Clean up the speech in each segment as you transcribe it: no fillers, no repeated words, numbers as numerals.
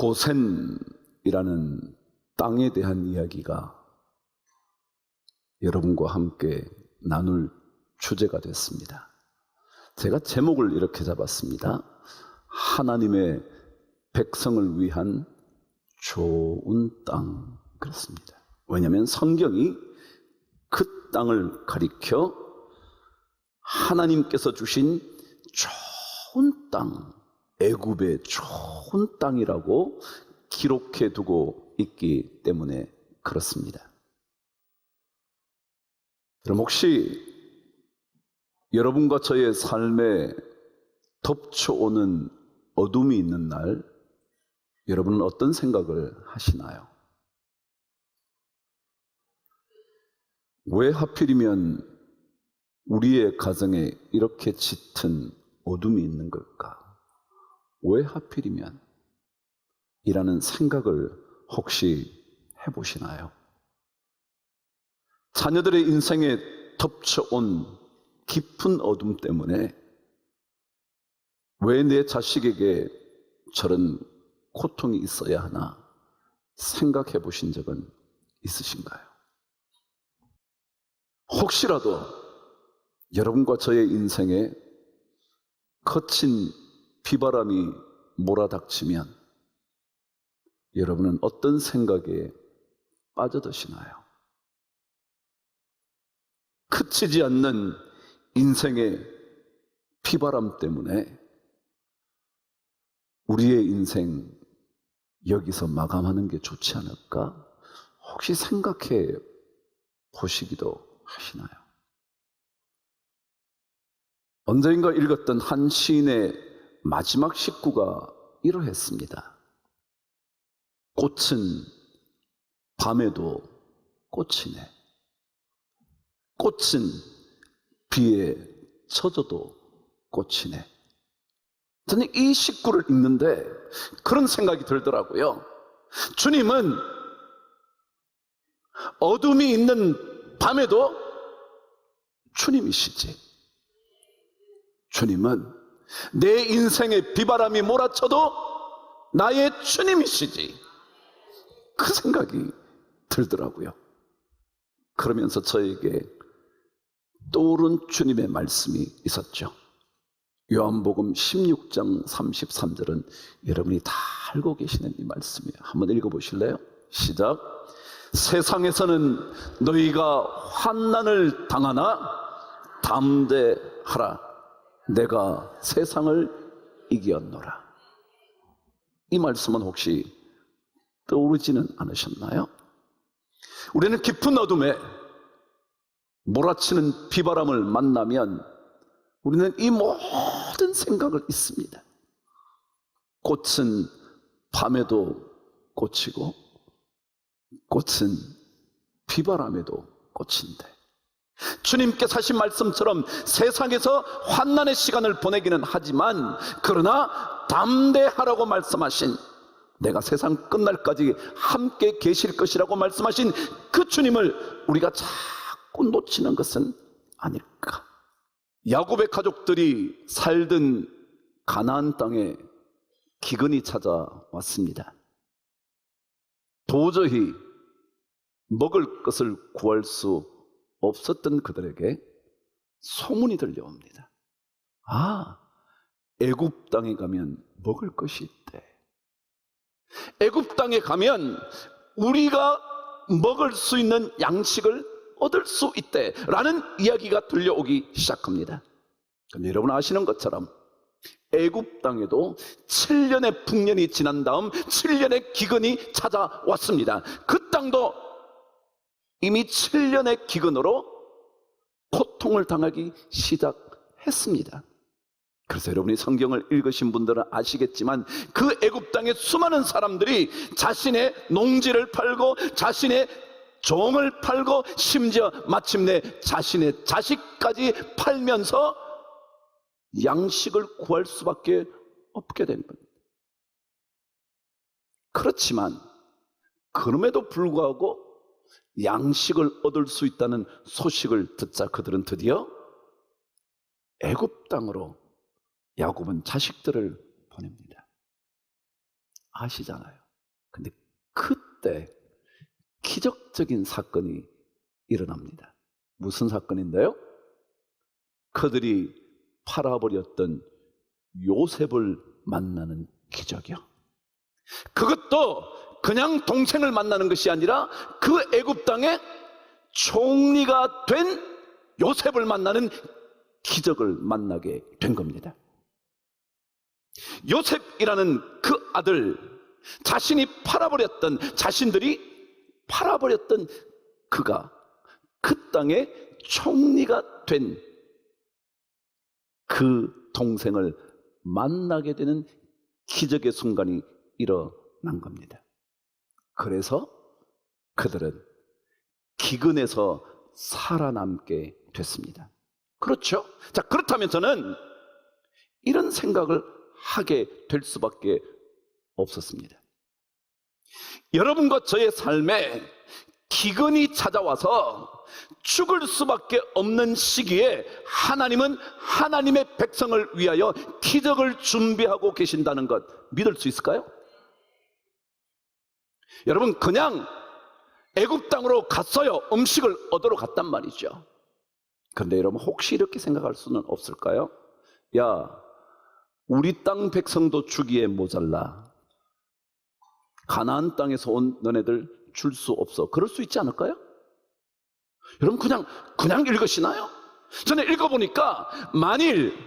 고센이라는 땅에 대한 이야기가 여러분과 함께 나눌 주제가 됐습니다. 제가 제목을 이렇게 잡았습니다. 하나님의 백성을 위한 좋은 땅. 그렇습니다. 왜냐하면 성경이 그 땅을 가리켜 하나님께서 주신 좋은 땅, 애굽의 좋은 땅이라고 기록해 두고 있기 때문에 그렇습니다. 그럼 혹시 여러분과 저의 삶에 덮쳐오는 어둠이 있는 날, 여러분은 어떤 생각을 하시나요? 왜 하필이면 우리의 가정에 이렇게 짙은 어둠이 있는 걸까? 왜 하필이면? 이라는 생각을 혹시 해보시나요? 자녀들의 인생에 덮쳐온 깊은 어둠 때문에 왜 내 자식에게 저런 고통이 있어야 하나 생각해 보신 적은 있으신가요? 혹시라도 여러분과 저의 인생에 거친 비바람이 몰아닥치면 여러분은 어떤 생각에 빠져드시나요? 그치지 않는 인생의 비바람 때문에 우리의 인생 여기서 마감하는 게 좋지 않을까? 혹시 생각해 보시기도 하시나요? 언젠가 읽었던 한 시인의 마지막 식구가 이러했습니다. 꽃은 밤에도 꽃이네. 꽃은 비에 젖어도 꽃이네. 저는 이 식구를 읽는데 그런 생각이 들더라고요. 주님은 어둠이 있는 밤에도 주님이시지. 주님은 내 인생에 비바람이 몰아쳐도 나의 주님이시지. 그 생각이 들더라고요. 그러면서 저에게 떠오른 주님의 말씀이 있었죠. 요한복음 16장 33절은 여러분이 다 알고 계시는 이 말씀이에요. 한번 읽어보실래요? 시작. 세상에서는 너희가 환난을 당하나 담대하라. 내가 세상을 이겼노라. 이 말씀은 혹시 떠오르지는 않으셨나요? 우리는 깊은 어둠에 몰아치는 비바람을 만나면 우리는 이 모든 생각을 잊습니다. 꽃은 밤에도 꽃이고 꽃은 비바람에도 꽃인데 주님께서 하신 말씀처럼 세상에서 환난의 시간을 보내기는 하지만 그러나 담대하라고 말씀하신, 내가 세상 끝날까지 함께 계실 것이라고 말씀하신 그 주님을 우리가 자꾸 놓치는 것은 아닐까? 야곱의 가족들이 살던 가나안 땅에 기근이 찾아왔습니다. 도저히 먹을 것을 구할 수 없었던 그들에게 소문이 들려옵니다. 아, 애굽 땅에 가면 먹을 것이 있대. 애굽 땅에 가면 우리가 먹을 수 있는 양식을 얻을 수 있대 라는 이야기가 들려오기 시작합니다. 그런데 여러분 아시는 것처럼 애굽 땅에도 7년의 풍년이 지난 다음 7년의 기근이 찾아왔습니다. 그 땅도 이미 7년의 기근으로 고통을 당하기 시작했습니다. 그래서 여러분이 성경을 읽으신 분들은 아시겠지만 그 애굽 땅의 수많은 사람들이 자신의 농지를 팔고 자신의 종을 팔고 심지어 마침내 자신의 자식까지 팔면서 양식을 구할 수밖에 없게 된 겁니다. 그렇지만 그럼에도 불구하고 양식을 얻을 수 있다는 소식을 듣자 그들은 드디어 애굽 땅으로 야곱은 자식들을 보냅니다. 아시잖아요. 근데 그때 기적적인 사건이 일어납니다. 무슨 사건인데요? 그들이 팔아버렸던 요셉을 만나는 기적이요. 그것도 그냥 동생을 만나는 것이 아니라 그 애굽 땅의 총리가 된 요셉을 만나는 기적을 만나게 된 겁니다. 요셉이라는 그 아들, 자신들이 팔아버렸던 그가 그 땅의 총리가 된 그 동생을 만나게 되는 기적의 순간이 일어난 겁니다. 그래서 그들은 기근에서 살아남게 됐습니다. 그렇죠? 자, 그렇다면 저는 이런 생각을 하게 될 수밖에 없었습니다. 여러분과 저의 삶에 기근이 찾아와서 죽을 수밖에 없는 시기에 하나님은 하나님의 백성을 위하여 기적을 준비하고 계신다는 것 믿을 수 있을까요? 여러분, 그냥 애굽 땅으로 갔어요. 음식을 얻으러 갔단 말이죠. 그런데 여러분, 혹시 이렇게 생각할 수는 없을까요? 야, 우리 땅 백성도 주기에 모자라. 가나안 땅에서 온 너네들 줄 수 없어. 그럴 수 있지 않을까요? 여러분, 그냥 읽으시나요? 저는 읽어보니까 만일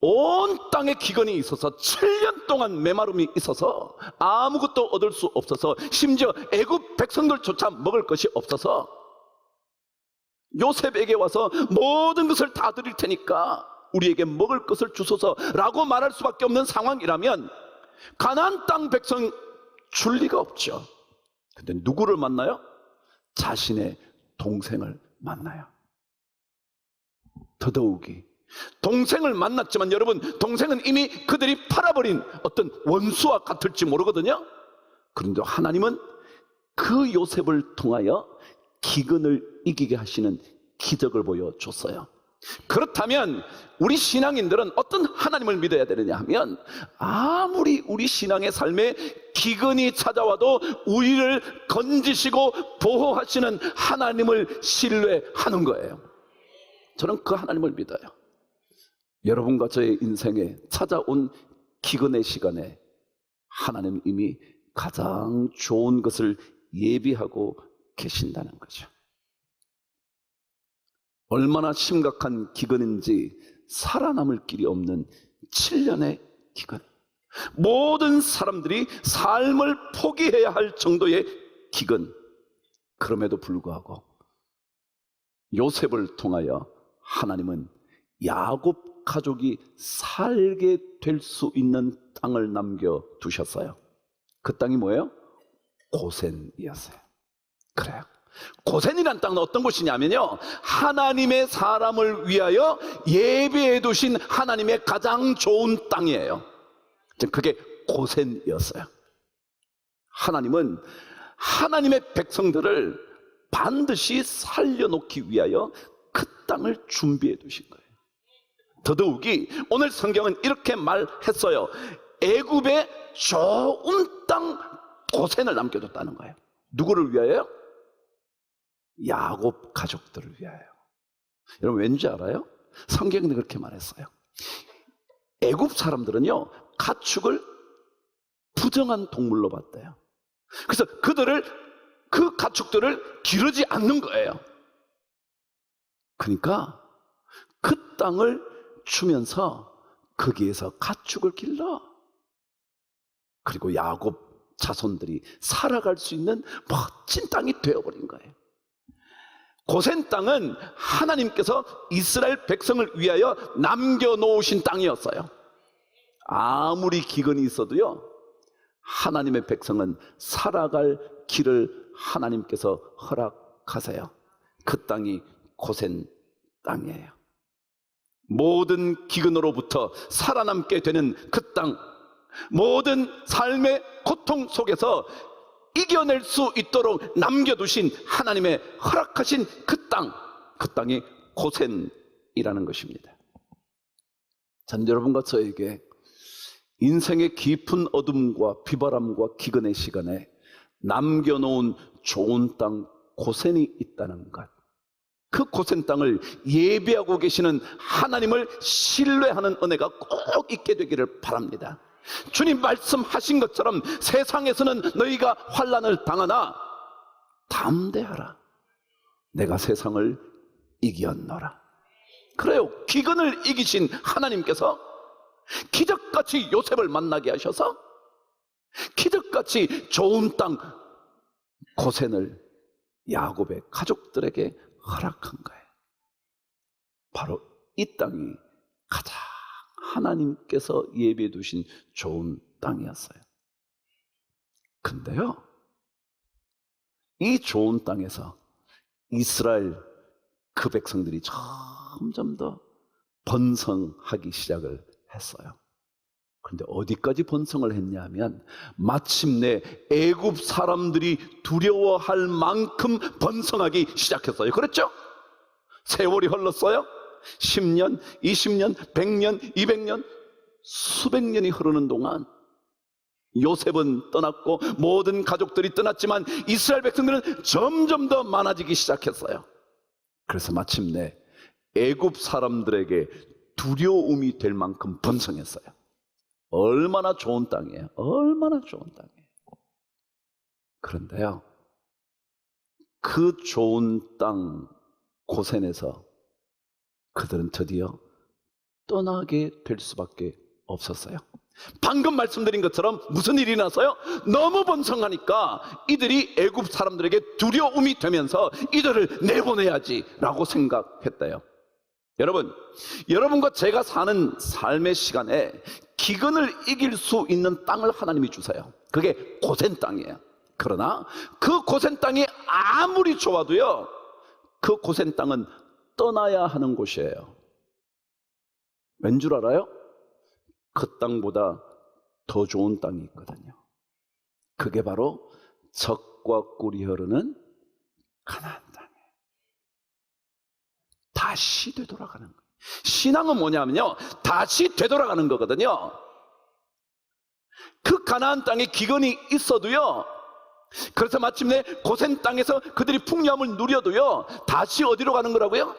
온 땅에 기근이 있어서 7년 동안 메마름이 있어서 아무것도 얻을 수 없어서 심지어 애굽 백성들조차 먹을 것이 없어서 요셉에게 와서 모든 것을 다 드릴 테니까 우리에게 먹을 것을 주소서라고 말할 수밖에 없는 상황이라면 가나안 땅 백성 줄 리가 없죠. 근데 누구를 만나요? 자신의 동생을 만나요. 더더욱이 동생을 만났지만 여러분, 동생은 이미 그들이 팔아버린 어떤 원수와 같을지 모르거든요. 그런데 하나님은 그 요셉을 통하여 기근을 이기게 하시는 기적을 보여줬어요. 그렇다면 우리 신앙인들은 어떤 하나님을 믿어야 되느냐 하면, 아무리 우리 신앙의 삶에 기근이 찾아와도 우리를 건지시고 보호하시는 하나님을 신뢰하는 거예요. 저는 그 하나님을 믿어요. 여러분과 저의 인생에 찾아온 기근의 시간에 하나님 이미 가장 좋은 것을 예비하고 계신다는 거죠. 얼마나 심각한 기근인지 살아남을 길이 없는 7년의 기근, 모든 사람들이 삶을 포기해야 할 정도의 기근, 그럼에도 불구하고 요셉을 통하여 하나님은 야곱 가족이 살게 될 수 있는 땅을 남겨두셨어요. 그 땅이 뭐예요? 고센이었어요. 그래요. 고센이란 땅은 어떤 곳이냐면요, 하나님의 사람을 위하여 예비해 두신 하나님의 가장 좋은 땅이에요. 그게 고센이었어요. 하나님은 하나님의 백성들을 반드시 살려놓기 위하여 그 땅을 준비해 두신 거예요. 더더욱이 오늘 성경은 이렇게 말했어요. 애굽의 좋은 땅 고센을 남겨뒀다는 거예요. 누구를 위하여? 야곱 가족들을 위하여. 여러분, 왠지 알아요? 성경이 그렇게 말했어요. 애굽 사람들은요, 가축을 부정한 동물로 봤대요. 그래서 그 가축들을 기르지 않는 거예요. 그러니까 그 땅을 주면서 거기에서 가축을 길러, 그리고 야곱 자손들이 살아갈 수 있는 멋진 땅이 되어버린 거예요. 고센 땅은 하나님께서 이스라엘 백성을 위하여 남겨놓으신 땅이었어요. 아무리 기근이 있어도요, 하나님의 백성은 살아갈 길을 하나님께서 허락하세요. 그 땅이 고센 땅이에요. 모든 기근으로부터 살아남게 되는 그 땅, 모든 삶의 고통 속에서 이겨낼 수 있도록 남겨두신 하나님의 허락하신 그 땅, 그 땅이 고센이라는 것입니다. 전 여러분과 저에게 인생의 깊은 어둠과 비바람과 기근의 시간에 남겨놓은 좋은 땅 고센이 있다는 것, 그 고센 땅을 예비하고 계시는 하나님을 신뢰하는 은혜가 꼭 있게 되기를 바랍니다. 주님 말씀하신 것처럼 세상에서는 너희가 환난을 당하나 담대하라, 내가 세상을 이겼노라. 그래요, 기근을 이기신 하나님께서 기적같이 요셉을 만나게 하셔서 기적같이 좋은 땅 고센을 야곱의 가족들에게 허락한 거예요. 바로 이 땅이 가장 하나님께서 예비해 두신 좋은 땅이었어요. 근데요, 이 좋은 땅에서 이스라엘 그 백성들이 점점 더 번성하기 시작을 했어요. 그런데 어디까지 번성을 했냐면 마침내 애굽 사람들이 두려워할 만큼 번성하기 시작했어요. 그렇죠? 세월이 흘렀어요. 10년, 20년, 100년, 200년, 수백 년이 흐르는 동안 요셉은 떠났고 모든 가족들이 떠났지만 이스라엘 백성들은 점점 더 많아지기 시작했어요. 그래서 마침내 애굽 사람들에게 두려움이 될 만큼 번성했어요. 얼마나 좋은 땅이에요. 얼마나 좋은 땅이에요. 그런데요, 그 좋은 땅 고센에서 그들은 드디어 떠나게 될 수밖에 없었어요. 방금 말씀드린 것처럼 무슨 일이 나서요? 너무 번성하니까 이들이 애굽 사람들에게 두려움이 되면서 이들을 내보내야지 라고 생각했대요. 여러분, 여러분과 제가 사는 삶의 시간에 기근을 이길 수 있는 땅을 하나님이 주세요. 그게 고센 땅이에요. 그러나 그 고센 땅이 아무리 좋아도요, 그 고센 땅은 떠나야 하는 곳이에요. 왠 줄 알아요? 그 땅보다 더 좋은 땅이 있거든요. 그게 바로 젖과 꿀이 흐르는 가나안 땅이에요. 다시 되돌아가는 거예요. 신앙은 뭐냐면요, 다시 되돌아가는 거거든요. 그 가나안 땅에 기근이 있어도요, 그래서 마침내 고센 땅에서 그들이 풍요함을 누려도요, 다시 어디로 가는 거라고요?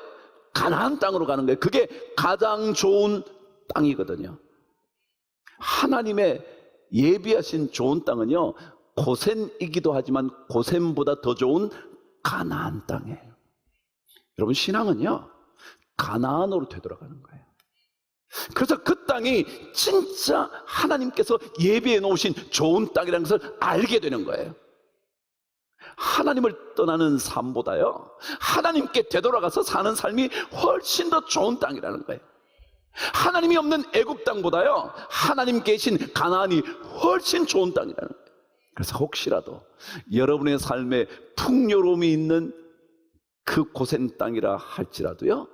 가나안 땅으로 가는 거예요. 그게 가장 좋은 땅이거든요. 하나님의 예비하신 좋은 땅은요, 고센이기도 하지만 고센보다 더 좋은 가나안 땅이에요. 여러분, 신앙은요, 가나안으로 되돌아가는 거예요. 그래서 그 땅이 진짜 하나님께서 예비해 놓으신 좋은 땅이라는 것을 알게 되는 거예요. 하나님을 떠나는 삶보다요, 하나님께 되돌아가서 사는 삶이 훨씬 더 좋은 땅이라는 거예요. 하나님이 없는 애굽 땅보다요, 하나님 계신 가나안이 훨씬 좋은 땅이라는 거예요. 그래서 혹시라도 여러분의 삶에 풍요로움이 있는 그 고센 땅이라 할지라도요,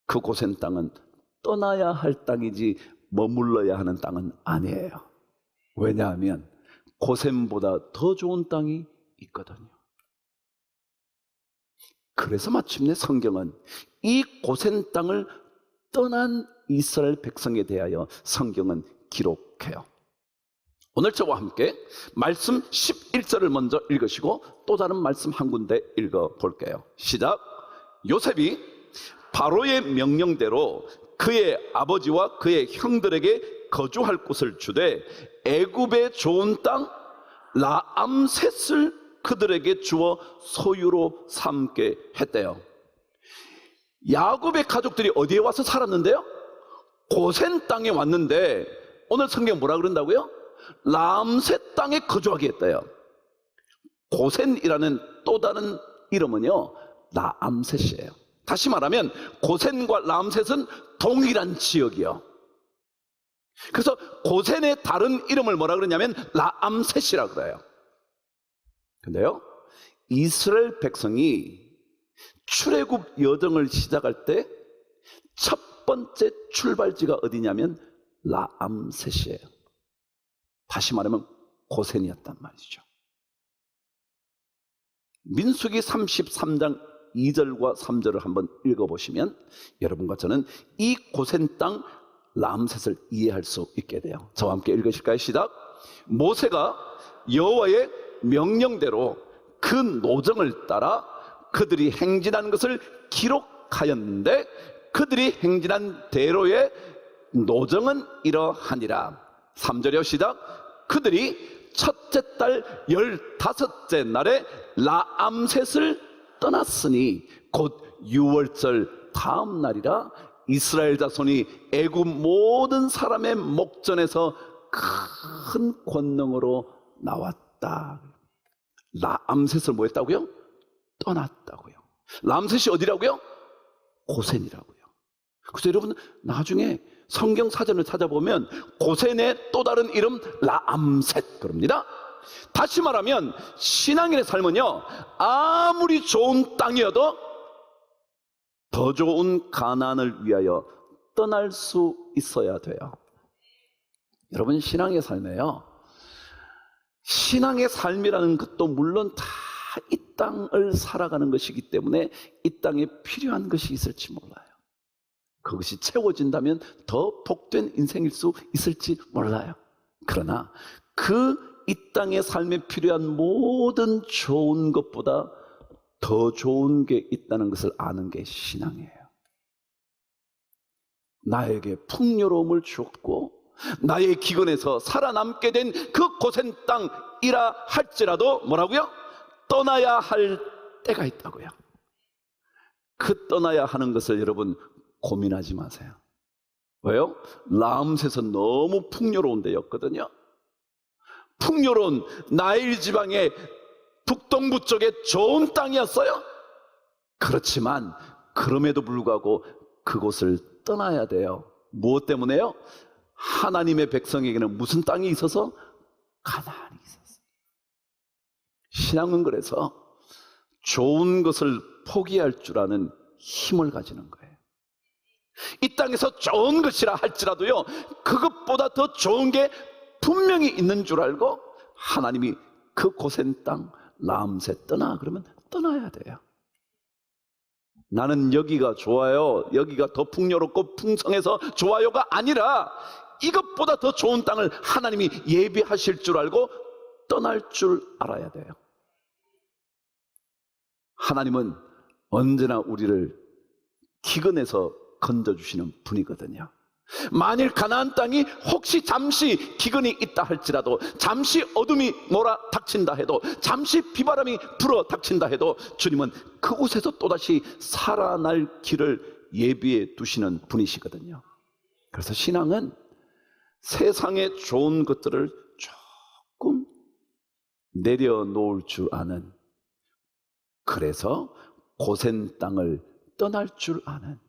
그 고센 땅은 떠나야 할 땅이지 머물러야 하는 땅은 아니에요. 왜냐하면 고센보다 더 좋은 땅이 있거든요. 그래서 마침내 성경은 이 고센 땅을 떠난 이스라엘 백성에 대하여 성경은 기록해요. 오늘 저와 함께 말씀 11절을 먼저 읽으시고 또 다른 말씀 한 군데 읽어볼게요. 시작. 요셉이 바로의 명령대로 그의 아버지와 그의 형들에게 거주할 곳을 주되 애굽의 좋은 땅 라암셋을 그들에게 주어 소유로 삼게 했대요. 야곱의 가족들이 어디에 와서 살았는데요? 고센 땅에 왔는데 오늘 성경 뭐라 그런다고요? 라암셋 땅에 거주하게 했대요. 고센이라는 또 다른 이름은요, 라암셋이에요. 다시 말하면 고센과 라암셋은 동일한 지역이요. 그래서 고센의 다른 이름을 뭐라 그러냐면 라암셋이라 그래요. 근데요, 이스라엘 백성이 출애굽 여정을 시작할 때 첫 번째 출발지가 어디냐면 라암셋이에요. 다시 말하면 고센이었단 말이죠. 민수기 33장 2절과 3절을 한번 읽어보시면 여러분과 저는 이 고센 땅 람셋을 이해할 수 있게 돼요. 저와 함께 읽으실까요? 시작. 모세가 여호와의 명령대로 그 노정을 따라 그들이 행진한 것을 기록하였는데 그들이 행진한 대로의 노정은 이러하니라. 3절이요. 시작. 그들이 첫째 달 15째 날에 라암셋을 떠났으니 곧 6월절 다음 날이라. 이스라엘 자손이 애굽 모든 사람의 목전에서 큰 권능으로 나왔다. 라암셋을 뭐 했다고요? 떠났다고요. 람셋이 어디라고요? 고센이라고요. 그래서 여러분 나중에 성경 사전을 찾아보면 고센의 또 다른 이름 라암셋 그럽니다. 다시 말하면 신앙인의 삶은요, 아무리 좋은 땅이어도 더 좋은 가나안을 위하여 떠날 수 있어야 돼요. 여러분 신앙의 삶에요, 신앙의 삶이라는 것도 물론 다 이 땅을 살아가는 것이기 때문에 이 땅에 필요한 것이 있을지 몰라요. 그것이 채워진다면 더 복된 인생일 수 있을지 몰라요. 그러나 그 이 땅의 삶에 필요한 모든 좋은 것보다 더 좋은 게 있다는 것을 아는 게 신앙이에요. 나에게 풍요로움을 주었고 나의 기근에서 살아남게 된 그 고센 땅이라 할지라도 뭐라고요? 떠나야 할 때가 있다고요. 그 떠나야 하는 것을 여러분 고민하지 마세요. 왜요? 라암셋은 너무 풍요로운 데였거든요. 풍요로운 나일 지방의 북동부 쪽에 좋은 땅이었어요. 그렇지만 그럼에도 불구하고 그곳을 떠나야 돼요. 무엇 때문에요? 하나님의 백성에게는 무슨 땅이 있어서? 가나안이 있었어요. 신앙은 그래서 좋은 것을 포기할 줄 아는 힘을 가지는 거예요. 이 땅에서 좋은 것이라 할지라도요, 그것보다 더 좋은 게 분명히 있는 줄 알고 하나님이 그 고센 땅 라암셋 떠나 그러면 떠나야 돼요. 나는 여기가 좋아요, 여기가 더 풍요롭고 풍성해서 좋아요가 아니라 이것보다 더 좋은 땅을 하나님이 예비하실 줄 알고 떠날 줄 알아야 돼요. 하나님은 언제나 우리를 기근에서 건져주시는 분이거든요. 만일 가나안 땅이 혹시 잠시 기근이 있다 할지라도, 잠시 어둠이 몰아닥친다 해도, 잠시 비바람이 불어닥친다 해도 주님은 그곳에서 또다시 살아날 길을 예비해 두시는 분이시거든요. 그래서 신앙은 세상의 좋은 것들을 조금 내려놓을 줄 아는, 그래서 고센 땅을 떠날 줄 아는,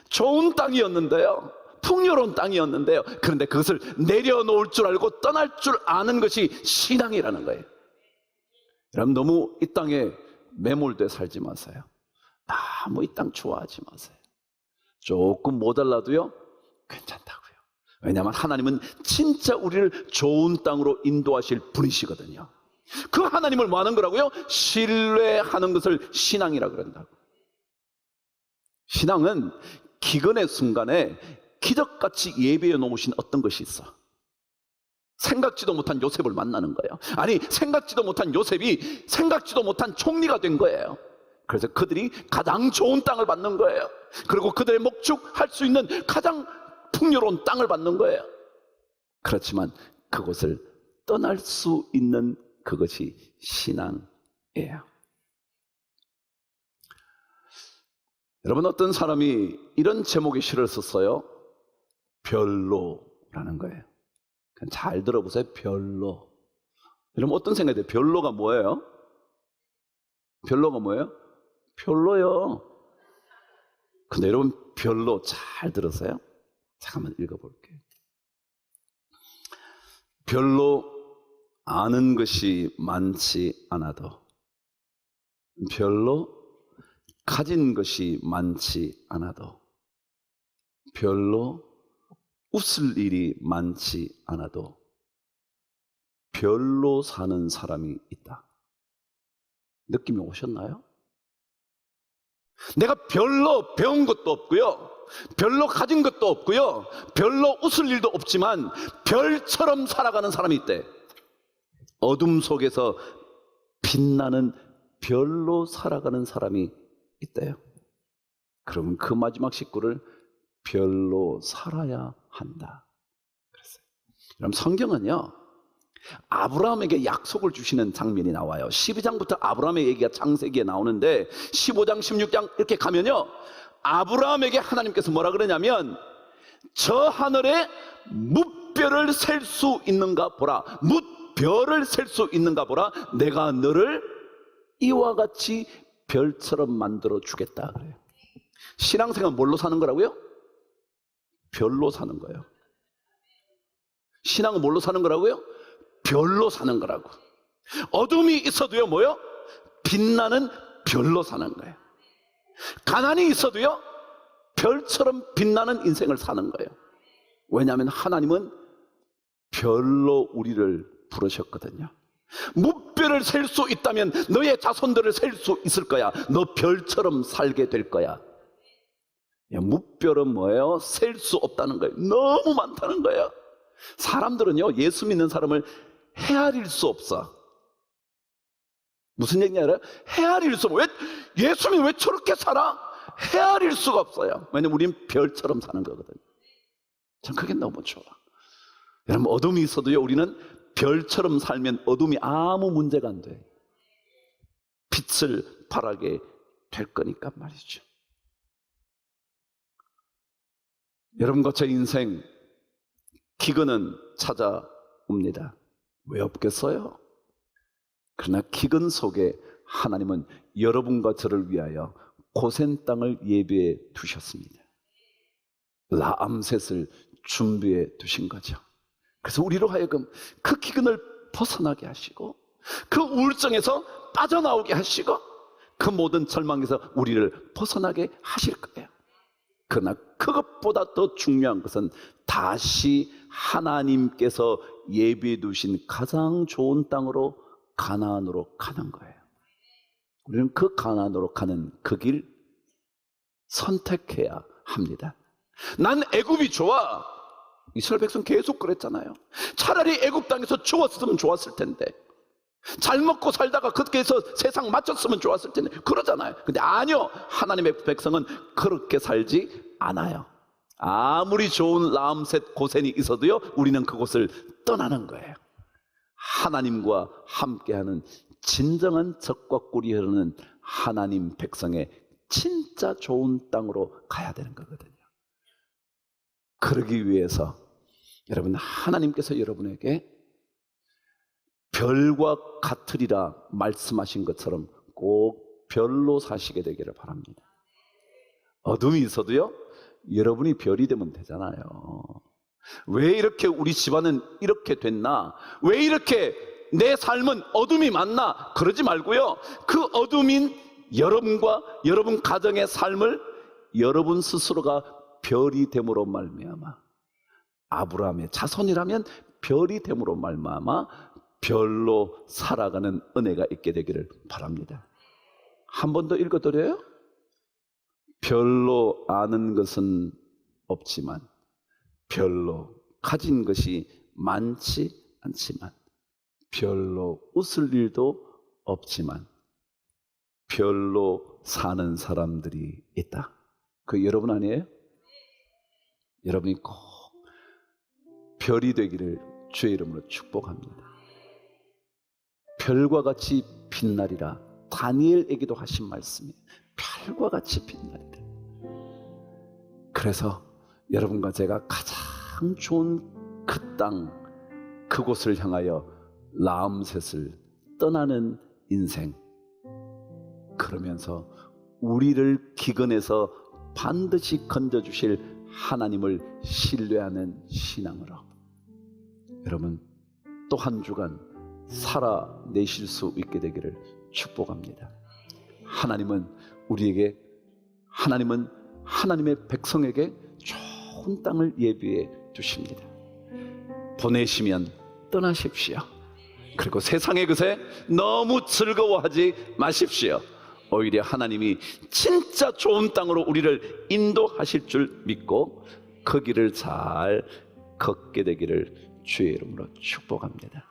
좋은 땅이었는데요, 풍요로운 땅이었는데요, 그런데 그것을 내려놓을 줄 알고 떠날 줄 아는 것이 신앙이라는 거예요. 여러분 너무 이 땅에 매몰돼 살지 마세요. 너무 이 땅 좋아하지 마세요. 조금 모자라도요 괜찮다고요. 왜냐하면 하나님은 진짜 우리를 좋은 땅으로 인도하실 분이시거든요. 그 하나님을 뭐 하는 거라고요? 신뢰하는 것을 신앙이라 그런다고. 신앙은 기근의 순간에 기적같이 예비해 놓으신 어떤 것이 있어. 생각지도 못한 요셉을 만나는 거예요. 아니, 생각지도 못한 요셉이 생각지도 못한 총리가 된 거예요. 그래서 그들이 가장 좋은 땅을 받는 거예요. 그리고 그들의 목축할 수 있는 가장 풍요로운 땅을 받는 거예요. 그렇지만 그곳을 떠날 수 있는 그것이 신앙이에요. 여러분, 어떤 사람이 이런 제목의 시를 썼어요. 별로라는 거예요. 잘 들어보세요. 별로. 여러분 어떤 생각이 돼요? 별로가 뭐예요? 별로가 뭐예요? 별로요. 근데 여러분 별로 잘 들으세요? 잠깐만 읽어볼게요. 별로 아는 것이 많지 않아도, 별로 가진 것이 많지 않아도, 별로 웃을 일이 많지 않아도 별로 사는 사람이 있다. 느낌이 오셨나요? 내가 별로 배운 것도 없고요, 별로 가진 것도 없고요, 별로 웃을 일도 없지만 별처럼 살아가는 사람이 있대. 어둠 속에서 빛나는 별로 살아가는 사람이 있대요. 그러면 그 마지막 식구를 별로 살아야 한다 그랬어요. 그럼 성경은요, 아브라함에게 약속을 주시는 장면이 나와요. 12장부터 아브라함의 얘기가 창세기에 나오는데 15장 16장 이렇게 가면요, 아브라함에게 하나님께서 뭐라 그러냐면, 저 하늘에 뭇별을 셀 수 있는가 보라, 뭇별을 셀 수 있는가 보라, 내가 너를 이와 같이 별처럼 만들어 주겠다 그래요. 신앙생활 뭘로 사는 거라고요? 별로 사는 거예요. 신앙은 뭘로 사는 거라고요? 별로 사는 거라고. 어둠이 있어도요, 뭐요? 빛나는 별로 사는 거예요. 가난이 있어도요, 별처럼 빛나는 인생을 사는 거예요. 왜냐하면 하나님은 별로 우리를 부르셨거든요. 뭇별을 셀 수 있다면 너의 자손들을 셀 수 있을 거야. 너 별처럼 살게 될 거야. 뭇별은 뭐예요? 셀 수 없다는 거예요. 너무 많다는 거예요. 사람들은요, 예수 믿는 사람을 헤아릴 수 없어. 무슨 얘기냐 알아요? 헤아릴 수 없어. 왜 예수 믿으면 왜 저렇게 살아? 헤아릴 수가 없어요. 왜냐면 우리는 별처럼 사는 거거든요. 전 그게 너무 좋아. 여러분, 어둠이 있어도요, 우리는 별처럼 살면 어둠이 아무 문제가 안 돼. 빛을 발하게 될 거니까 말이죠. 여러분과 제 인생 기근은 찾아옵니다. 왜 없겠어요? 그러나 기근 속에 하나님은 여러분과 저를 위하여 고센 땅을 예비해 두셨습니다. 라암셋을 준비해 두신 거죠. 그래서 우리로 하여금 그 기근을 벗어나게 하시고, 그 우울증에서 빠져나오게 하시고, 그 모든 절망에서 우리를 벗어나게 하실 거예요. 그러나 그것보다 더 중요한 것은 다시 하나님께서 예비해 두신 가장 좋은 땅으로, 가나안으로 가는 거예요. 우리는 그 가나안으로 가는 그 길 선택해야 합니다. 난 애굽이 좋아. 이스라엘 백성 계속 그랬잖아요. 차라리 애굽 땅에서 죽었으면 좋았을 텐데, 잘 먹고 살다가 그렇게 해서 세상 맞췄으면 좋았을 텐데, 그러잖아요. 근데 아니요, 하나님의 백성은 그렇게 살지 않아요. 아무리 좋은 라암셋 고센이 있어도요, 우리는 그곳을 떠나는 거예요. 하나님과 함께하는 진정한 젖과 꿀이 흐르는 하나님 백성의 진짜 좋은 땅으로 가야 되는 거거든요. 그러기 위해서 여러분, 하나님께서 여러분에게 별과 같으리라 말씀하신 것처럼 꼭 별로 사시게 되기를 바랍니다. 어둠이 있어도요, 여러분이 별이 되면 되잖아요. 왜 이렇게 우리 집안은 이렇게 됐나? 왜 이렇게 내 삶은 어둠이 많나? 그러지 말고요, 그 어둠인 여러분과 여러분 가정의 삶을 여러분 스스로가 별이 됨으로 말미암아, 아브라함의 자손이라면 별이 됨으로 말미암아 별로 살아가는 은혜가 있게 되기를 바랍니다. 한 번 더 읽어드려요. 별로 아는 것은 없지만, 별로 가진 것이 많지 않지만, 별로 웃을 일도 없지만 별로 사는 사람들이 있다. 그 여러분 아니에요? 여러분이 꼭 별이 되기를 주의 이름으로 축복합니다. 별과 같이 빛나리라. 다니엘에게도 하신 말씀이에요. 별과 같이 빛나리라. 그래서 여러분과 제가 가장 좋은 그 땅, 그곳을 향하여 라암셋을 떠나는 인생, 그러면서 우리를 기근에서 반드시 건져주실 하나님을 신뢰하는 신앙으로 여러분 또 한 주간 살아내실 수 있게 되기를 축복합니다. 하나님은 하나님의 백성에게 좋은 땅을 예비해 주십니다. 보내시면 떠나십시오. 그리고 세상의 것에 너무 즐거워하지 마십시오. 오히려 하나님이 진짜 좋은 땅으로 우리를 인도하실 줄 믿고 그 길을 잘 걷게 되기를 주의 이름으로 축복합니다.